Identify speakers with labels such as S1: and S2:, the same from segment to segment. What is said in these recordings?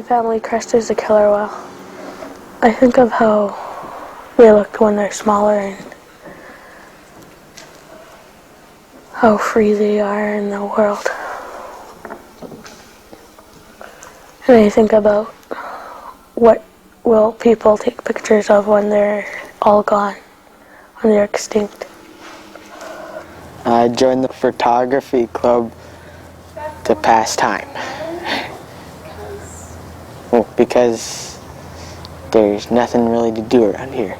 S1: My family crest is a killer whale. I think of how they look when they're smaller and how free they are in the world. And I think about what will people take pictures of when they're all gone, when they're extinct.
S2: I joined the photography club to pass time. Well, because there's nothing really to do around here.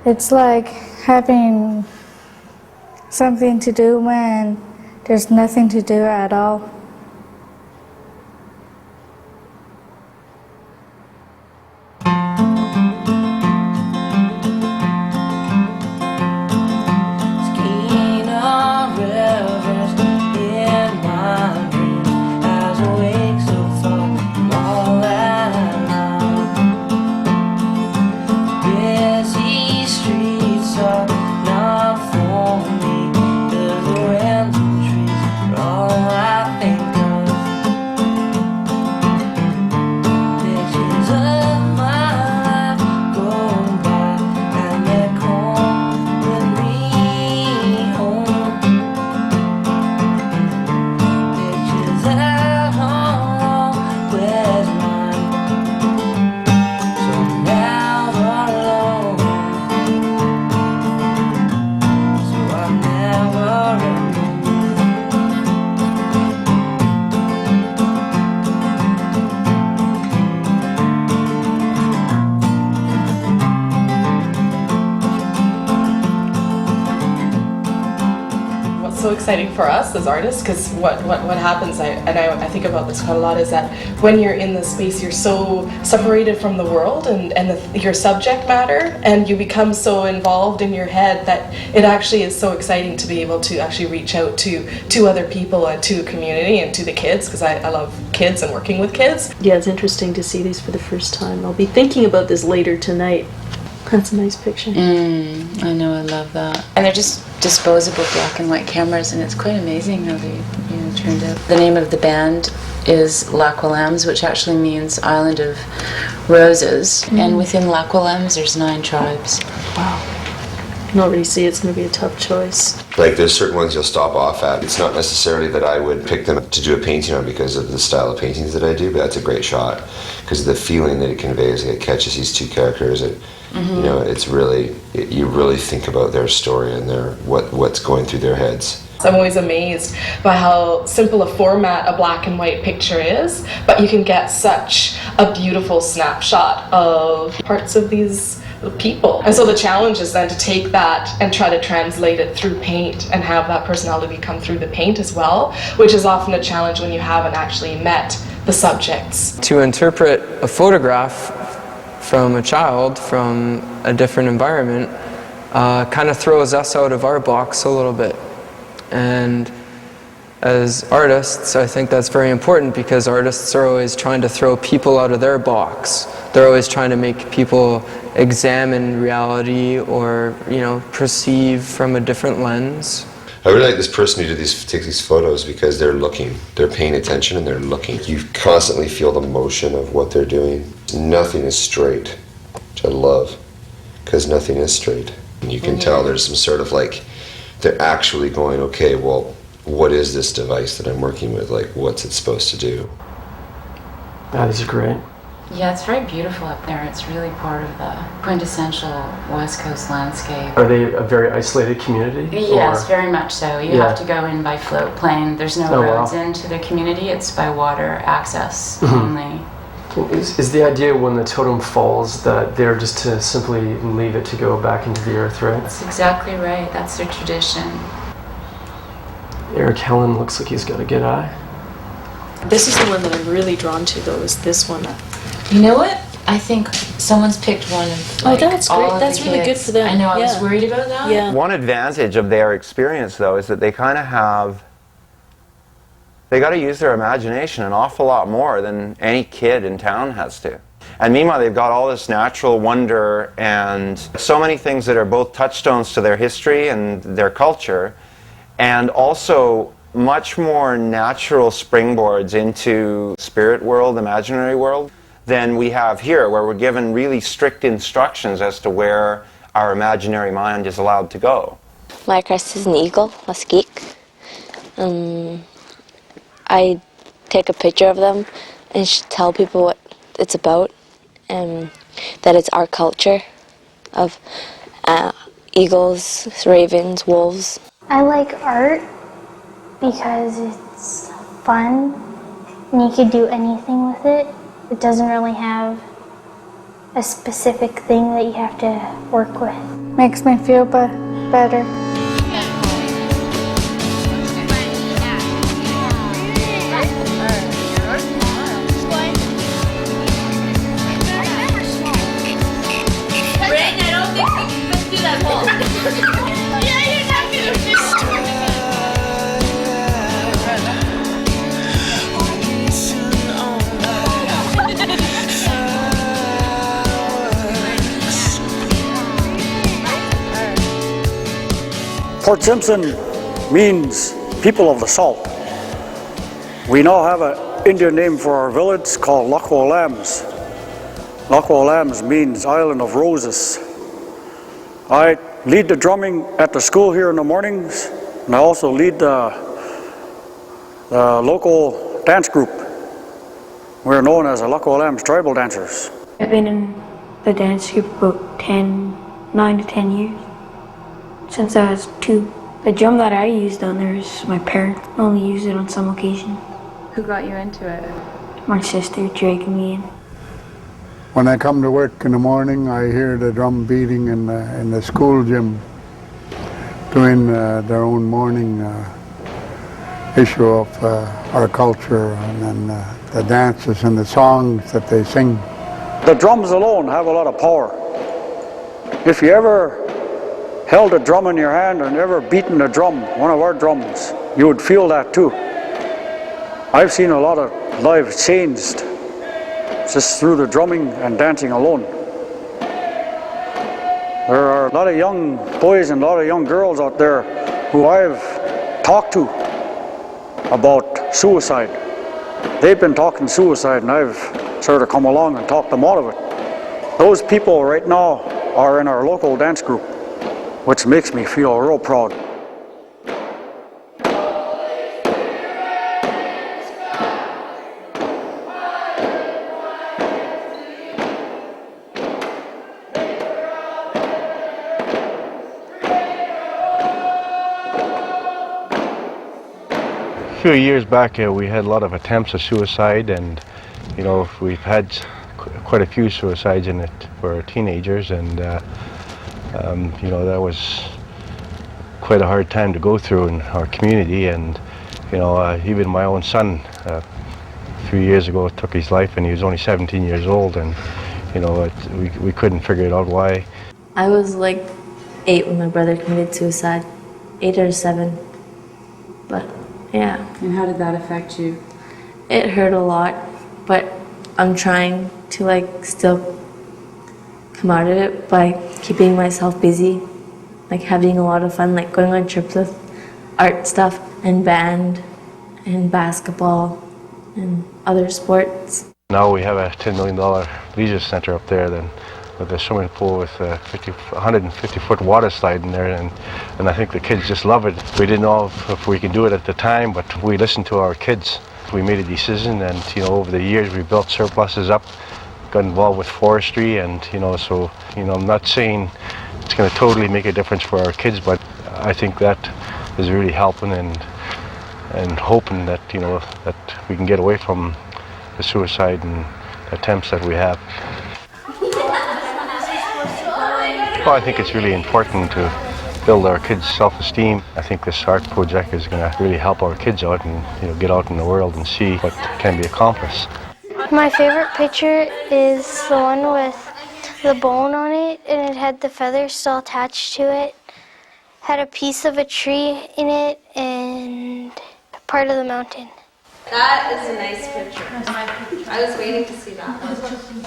S3: It's like having something to do when there's nothing to do at all.
S4: So exciting for us as artists, because what happens, I think about this quite a lot, is that when you're in the space you're so separated from the world and your subject matter, and you become so involved in your head that it actually is so exciting to be able to actually reach out to other people and to a community and to the kids, because I love kids and working with kids.
S5: Yeah, it's interesting to see these for the first time. I'll be thinking about this later tonight. That's a nice picture.
S6: I know, I love that. And they're just disposable black and white cameras, and it's quite amazing how they turned out. The name of the band is L'Aquilams, which actually means Island of Roses. And within L'Aquilams there's 9 tribes.
S5: Wow. You can already see it's going to be a tough choice.
S7: Like, there's certain ones you'll stop off at. It's not necessarily that I would pick them to do a painting on because of the style of paintings that I do, but that's a great shot because of the feeling that it conveys. It catches these 2 characters. You know, it's really, you really think about their story and what's going through their heads.
S4: I'm always amazed by how simple a format a black and white picture is, but you can get such a beautiful snapshot of parts of these people. And so the challenge is then to take that and try to translate it through paint and have that personality come through the paint as well, which is often a challenge when you haven't actually met the subjects.
S8: To interpret a photograph from a child from a different environment kind of throws us out of our box a little bit. And as artists, I think that's very important because artists are always trying to throw people out of their box. They're always trying to make people examine reality or, perceive from a different lens.
S7: I really like this person who take these photos because they're looking, they're paying attention and they're looking. You constantly feel the motion of what they're doing. Nothing is straight, which I love, because nothing is straight. And you can tell there's some sort of they're actually going, okay, well, what is this device that I'm working with? Like, what's it supposed to do?
S9: That is great.
S6: Yeah, it's very beautiful up there. It's really part of the quintessential West Coast landscape.
S9: Are they a very isolated community?
S6: Yes, very much so. You have to go in by float plane. There's no roads into the community. It's by water access only.
S9: Is the idea when the totem falls that they're just to simply leave it to go back into the earth, right?
S6: That's exactly right. That's their tradition.
S9: Eric Helen looks like he's got a good eye.
S5: This is the one that I'm really drawn to, though, is this one.
S6: You know what? I think someone's picked one of
S5: that's great.
S6: all of
S5: That's
S6: the
S5: really
S6: kids.
S5: good for them.
S6: I know, I was worried about that.
S5: Yeah.
S10: One advantage of their experience, though, is that they kind of they got to use their imagination an awful lot more than any kid in town has to. And meanwhile, they've got all this natural wonder and so many things that are both touchstones to their history and their culture. and also much more natural springboards into spirit world, imaginary world, than we have here, where we're given really strict instructions as to where our imaginary mind is allowed to go.
S11: My crest is an eagle, a skeek. I take a picture of them and tell people what it's about, and that it's our culture of eagles, ravens, wolves.
S12: I like art because it's fun and you can do anything with it. It doesn't really have a specific thing that you have to work with.
S3: Makes me feel better.
S13: Port Simpson means people of the salt. We now have an Indian name for our village called Lac-Aux Lambs. Lac-Aux Lambs means Island of Roses. I lead the drumming at the school here in the mornings, and I also lead the local dance group. We're known as the Lac-Aux Lambs Tribal Dancers.
S14: I've been in the dance group about 9 to 10 years. Since I was 2. The drum that I used on there is my parents. I only use it on some occasion.
S6: Who got you into it?
S14: My sister dragging me in.
S15: When I come to work in the morning, I hear the drum beating in the school gym, doing their own morning issue of our culture, and then the dances and the songs that they sing.
S13: The drums alone have a lot of power. If you ever held a drum in your hand and ever beaten a drum, one of our drums, you would feel that too. I've seen a lot of lives changed just through the drumming and dancing alone. There are a lot of young boys and a lot of young girls out there who I've talked to about suicide. They've been talking suicide, and I've sort of come along and talked them out of it. Those people right now are in our local dance group, which makes me feel real proud.
S16: A few years back we had a lot of attempts of suicide, and you know, we've had quite a few suicides in it for teenagers, and you know, that was quite a hard time to go through in our community. And you know, even my own son a few years ago took his life, and he was only 17 years old, and you know, we couldn't figure it out why.
S17: I was like 8 when my brother committed suicide, 8 or 7, but yeah.
S6: And how did that affect you?
S17: It hurt a lot, but I'm trying to like still come out of it by keeping myself busy, like having a lot of fun, like going on trips with art stuff and band and basketball and other sports.
S16: Now we have a $10 million leisure center up there then, with a swimming pool with a 150-foot water slide in there, and I think the kids just love it. We didn't know if we could do it at the time, but we listened to our kids. We made a decision, and you know, over the years we built surpluses up, got involved with forestry, and you know, so you know, I'm not saying it's going to totally make a difference for our kids, but I think that is really helping and hoping that, you know, that we can get away from the suicide and attempts that we have. Well, I think it's really important to build our kids' self-esteem. I think this art project is going to really help our kids out and, you know, get out in the world and see what can be accomplished.
S12: My favorite picture is the one with the bone on it, and it had the feathers still attached to it. Had a piece of a tree in it and part of the mountain.
S18: That is a nice picture. I was waiting to see that one.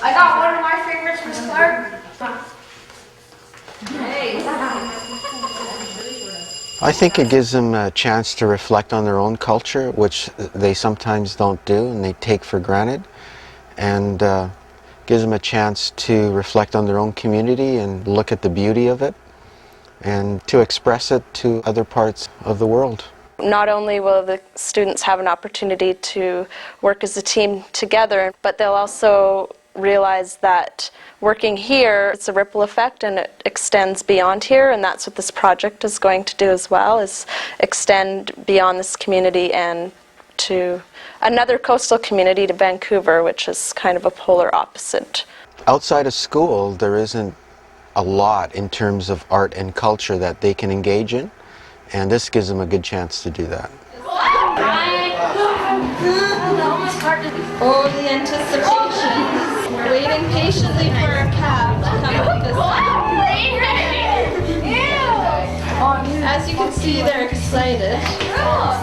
S18: I got one of my favorites, Miss Clark. Nice.
S19: I think it gives them a chance to reflect on their own culture, which they sometimes don't do and they take for granted, and gives them a chance to reflect on their own community and look at the beauty of it and to express it to other parts of the world.
S20: Not only will the students have an opportunity to work as a team together, but they'll also realize that working here, it's a ripple effect and it extends beyond here, and that's what this project is going to do as well, is extend beyond this community and to another coastal community, to Vancouver, which is kind of a polar opposite.
S19: Outside of school, there isn't a lot in terms of art and culture that they can engage in, and this gives them a good chance to do that.
S18: Oh, the anticipation. We're waiting patiently for a cab to come up this way. As you can see, they're excited.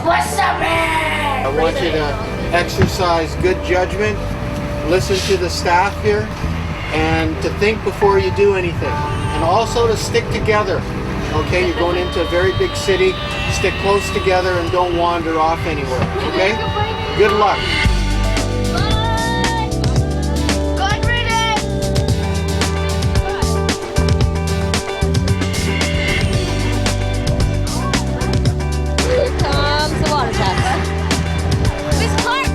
S18: What's up, man?
S21: I want you to exercise good judgment, listen to the staff here, and to think before you do anything. And also to stick together. Okay, you're going into a very big city, stick close together and don't wander off anywhere, okay? Good luck.
S18: Here comes the water taxi. Miss Clark,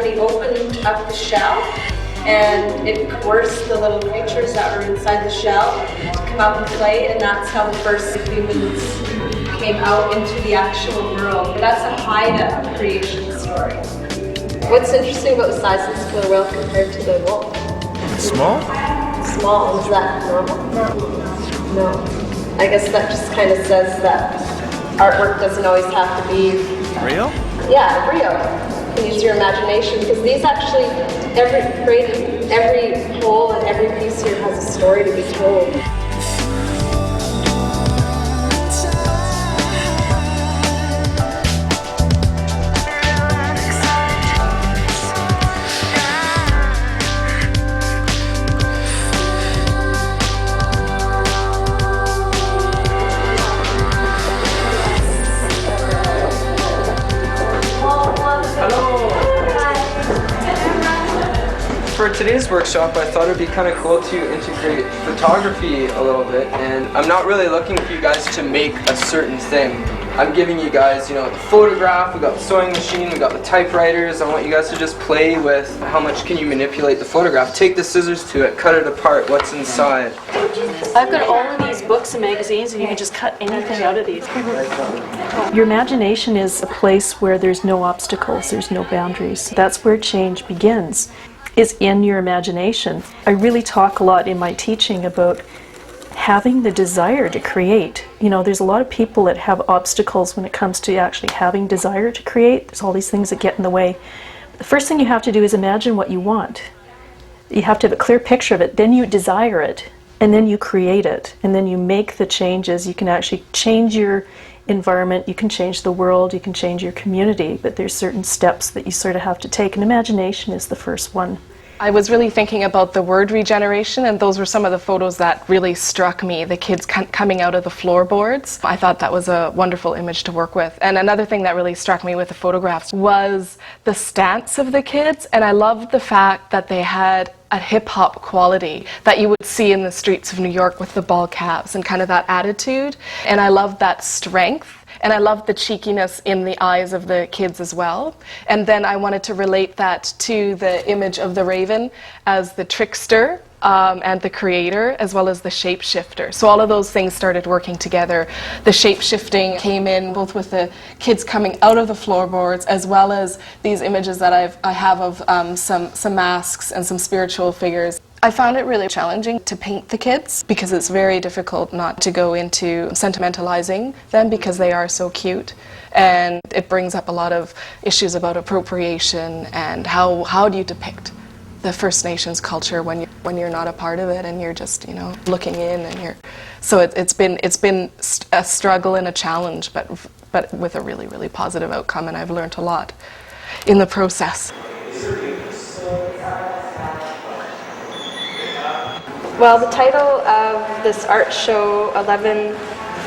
S20: He opened up the shell and it coerced the little creatures that were inside the shell to come out and play, and that's how the first humans came out into the actual world. That's a Haida creation story. What's interesting about the size of this killer whale compared to the wolf?
S22: Small?
S20: Small, is that normal? No. I guess that just kind of says that artwork doesn't always have to be
S22: Real?
S20: Yeah, real. You can use your imagination, because these actually, every hole and every piece here has a story to be told.
S8: For today's workshop, I thought it'd be kind of cool to integrate photography a little bit, and I'm not really looking for you guys to make a certain thing. I'm giving you guys, the photograph, we got the sewing machine, we got the typewriters. I want you guys to just play with how much can you manipulate the photograph. Take the scissors to it, cut it apart, what's inside.
S5: I've got all of these books and magazines, and you can just cut anything out of these. Your imagination is a place where there's no obstacles, there's no boundaries. That's where change begins, is in your imagination. I really talk a lot in my teaching about having the desire to create. There's a lot of people that have obstacles when it comes to actually having desire to create. There's all these things that get in the way. The first thing you have to do is imagine what you want. You have to have a clear picture of it, then you desire it, and then you create it, and then you make the changes. You can actually change your environment, you can change the world, you can change your community, but there's certain steps that you sort of have to take, and imagination is the first one.
S4: I was really thinking about the word regeneration, and those were some of the photos that really struck me, the kids coming out of the floorboards. I thought that was a wonderful image to work with. And another thing that really struck me with the photographs was the stance of the kids, and I loved the fact that they had a hip-hop quality that you would see in the streets of New York with the ball caps and kind of that attitude. And I loved that strength. And I loved the cheekiness in the eyes of the kids as well. And then I wanted to relate that to the image of the raven as the trickster and the creator, as well as the shapeshifter. So all of those things started working together. The shape-shifting came in both with the kids coming out of the floorboards, as well as these images that I have of some masks and some spiritual figures. I found it really challenging to paint the kids because it's very difficult not to go into sentimentalizing them because they are so cute, and it brings up a lot of issues about appropriation and how do you depict the First Nations culture when you're not a part of it and you're just looking in, and so it's been a struggle and a challenge, but with a really, really positive outcome, and I've learned a lot in the process. Well, the title of this art show, 11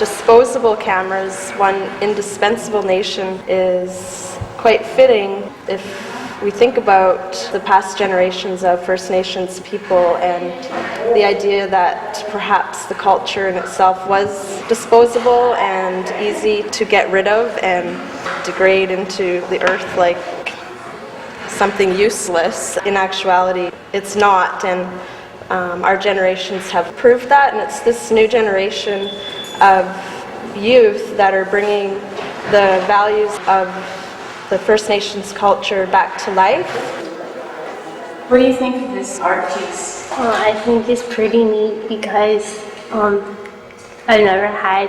S4: Disposable Cameras, One Indispensable Nation, is quite fitting if we think about the past generations of First Nations people and the idea that perhaps the culture in itself was disposable and easy to get rid of and degrade into the earth like something useless. In actuality, it's not, and our generations have proved that, and it's this new generation of youth that are bringing the values of the First Nations culture back to life.
S1: What do you think of this art piece?
S12: I think it's pretty neat because I've never had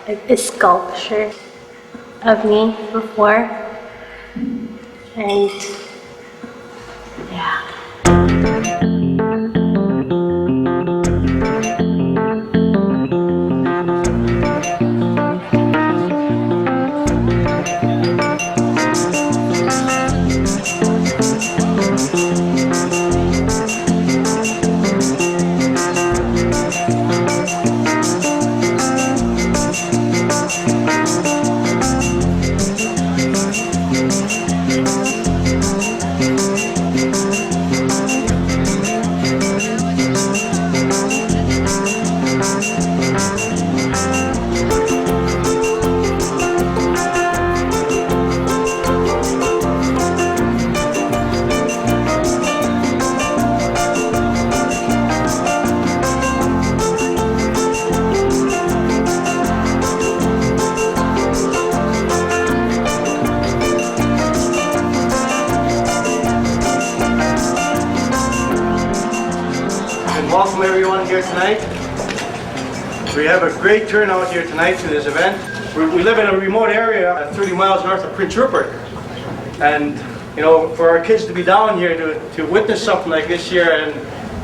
S12: a sculpture of me before, and yeah.
S1: Welcome everyone here tonight. We have a great turnout here tonight to this event. We live in a remote area 30 miles north of Prince Rupert. And for our kids to be down here to witness something like this here and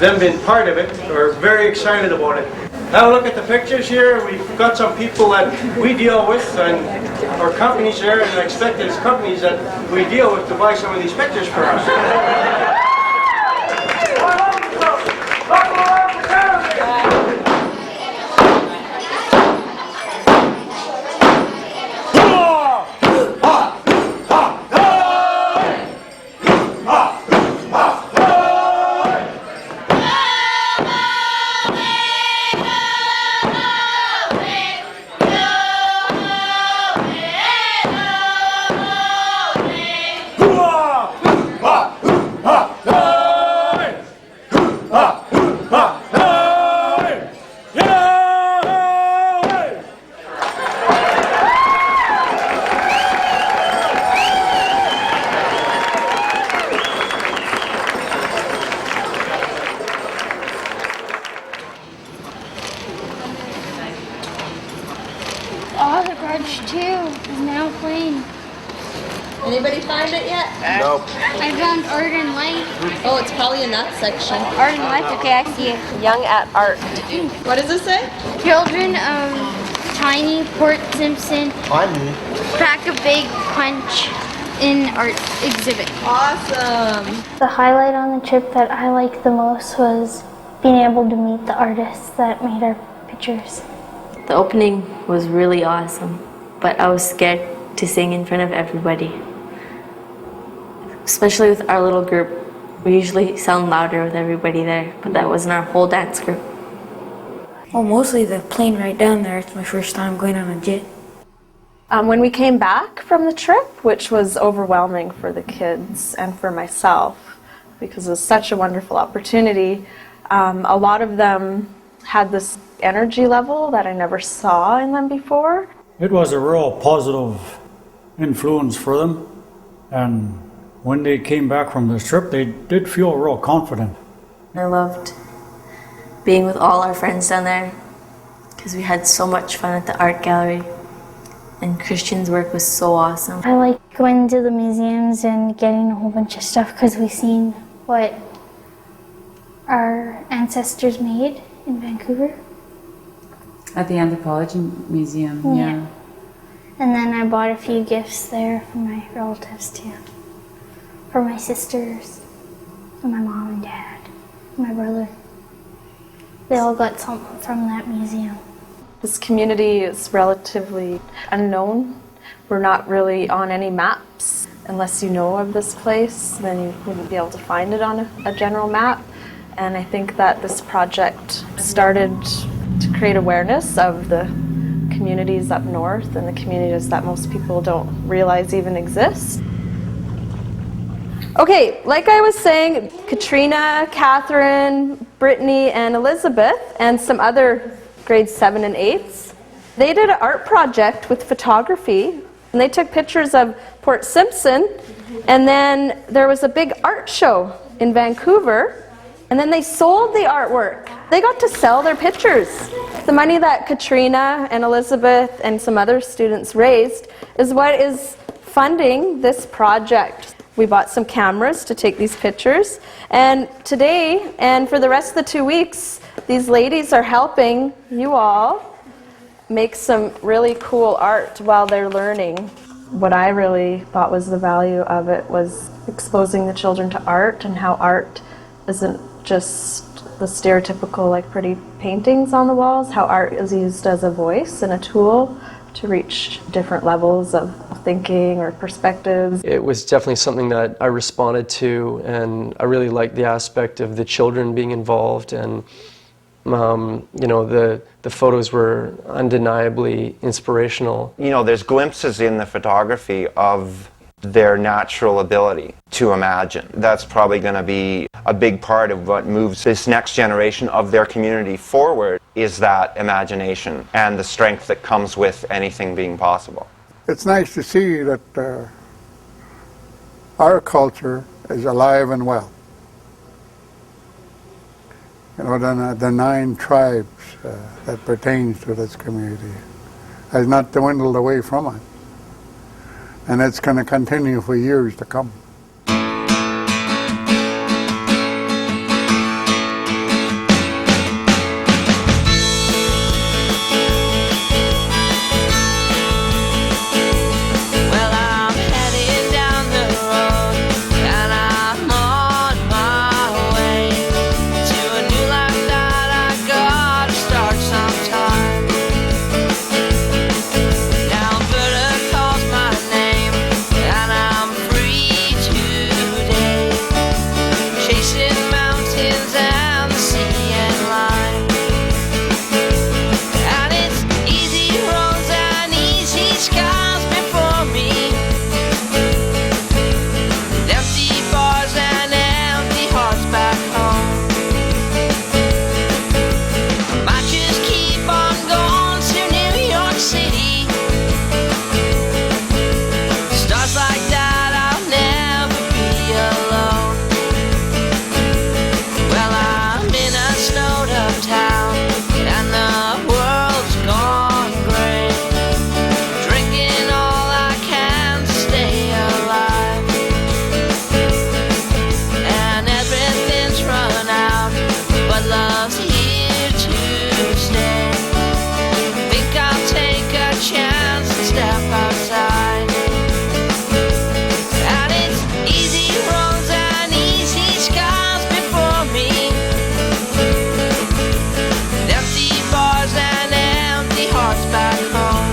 S1: them being part of it, we're very excited about it. Now look at the pictures here. We've got some people that we deal with and our companies there, and I expect it's companies that we deal with to buy some of these pictures for us.
S18: Anybody find it yet?
S1: Nope.
S18: I found Art and Life. Oh, it's probably in that section. Art and Life, okay, I see it.
S20: Young at Art.
S18: What does it say? Children of Tiny, Port Simpson, pack a big punch,
S12: in art exhibit.
S20: Awesome.
S12: The highlight on the trip that I liked the most was being able to meet the artists that made our pictures.
S17: The opening was really awesome, but I was scared to sing in front of everybody. Especially with our little group. We usually sound louder with everybody there, but that wasn't our whole dance group.
S14: Well, mostly the plane right down there. It's my first time going on a jet.
S20: When we came back from the trip, which was overwhelming for the kids and for myself, because it was such a wonderful opportunity, a lot of them had this energy level that I never saw in them before.
S13: It was a real positive influence for them, and when they came back from this trip, they did feel real confident.
S17: I loved being with all our friends down there because we had so much fun at the art gallery, and Christian's work was so awesome.
S12: I like going to the museums and getting a whole bunch of stuff because we've seen what our ancestors made in Vancouver.
S6: At the Anthropology Museum, yeah.
S12: And then I bought a few gifts there for my relatives too. For my sisters, and my mom and dad, and my brother. They all got something from that museum.
S20: This community is relatively unknown. We're not really on any maps. Unless you know of this place, then you wouldn't be able to find it on a general map. And I think that this project started to create awareness of the communities up north and the communities that most people don't realize even exist. Okay, like I was saying, Katrina, Catherine, Brittany, and Elizabeth, and some other grades 7 and 8s, they did an art project with photography, and they took pictures of Port Simpson, and then there was a big art show in Vancouver, and then they sold the artwork. They got to sell their pictures. The money that Katrina and Elizabeth and some other students raised is what is funding this project. We bought some cameras to take these pictures, and today and for the rest of the 2 weeks, these ladies are helping you all make some really cool art while they're learning. What I really thought was the value of it was exposing the children to art and how art isn't just the stereotypical like pretty paintings on the walls, how art is used as a voice and a tool to reach different levels of thinking or perspectives.
S9: It was definitely something that I responded to, and I really liked the aspect of the children being involved, and you know, the photos were undeniably inspirational.
S10: You know, there's glimpses in the photography of their natural ability to imagine. That's probably going to be a big part of what moves this next generation of their community forward, is that imagination and the strength that comes with anything being possible.
S15: It's nice to see that our culture is alive and well. You know, the 9 tribes that pertains to this community has not dwindled away from it. And it's going to continue for years to come.
S2: Now Alberta calls my name, and I'm free to found